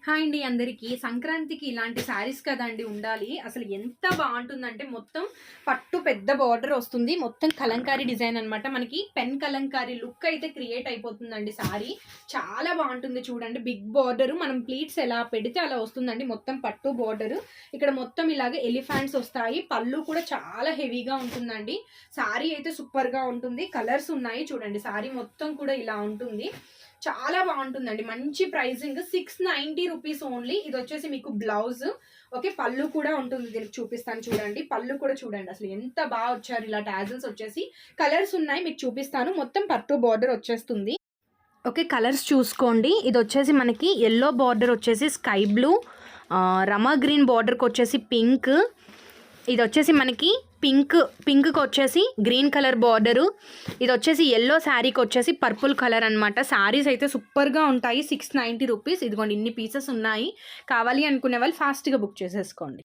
Hi అండి అందరికీ. సంక్రాంతికి ఇలాంటి శారీస్ కదండీ ఉండాలి. అసలు ఎంత బావుంటుందంటే మొత్తం పట్టు పెద్ద బార్డర్ వస్తుంది. మొత్తం కలంకారీ డిజైన్ అనమాట. మనకి పెన్ కలంకారీ లుక్ అయితే క్రియేట్ అయిపోతుందండి శారీ. చాలా బావుంటుంది చూడండి. బిగ్ బార్డర్ మనం ప్లీట్స్ ఎలా పెడితే అలా వస్తుందండి. మొత్తం పట్టు బార్డర్. ఇక్కడ మొత్తం ఇలాగ ఎలిఫాంట్స్ వస్తాయి. పళ్ళు కూడా చాలా హెవీగా ఉంటుందండి. శారీ అయితే సూపర్‌గా ఉంటుంది. కలర్స్ ఉన్నాయి చూడండి. శారీ మొత్తం కూడా ఇలా ఉంటుంది. చాలా బాగుంటుందండి. మంచి ప్రైజింగ్ 690 రూపీస్ ఓన్లీ. ఇది వచ్చేసి మీకు బ్లౌజ్. ఓకే, పళ్ళు కూడా ఉంటుంది. దీనికి చూపిస్తాను చూడండి. పళ్ళు కూడా చూడండి అసలు ఎంత బాగా వచ్చారు. ఇలా టాజిల్స్ వచ్చేసి కలర్స్ ఉన్నాయి మీకు చూపిస్తాను. మొత్తం పట్టు బార్డర్ వచ్చేస్తుంది. ఓకే, కలర్స్ చూసుకోండి. ఇది వచ్చేసి మనకి ఎల్లో బార్డర్ వచ్చేసి స్కై బ్లూ, రమా గ్రీన్ బార్డర్కి వచ్చేసి పింక్, ఇది వచ్చేసి మనకి పింక్కి వచ్చేసి గ్రీన్ కలర్ బార్డరు, ఇది వచ్చేసి ఎల్లో శారీకి వచ్చేసి పర్పుల్ కలర్ అనమాట. శారీస్ అయితే సూపర్గా ఉంటాయి. 690 రూపీస్. ఇదిగోండి ఇన్ని పీసెస్ ఉన్నాయి. కావాలి అనుకునే వాళ్ళు ఫాస్ట్గా బుక్ చేసేసుకోండి.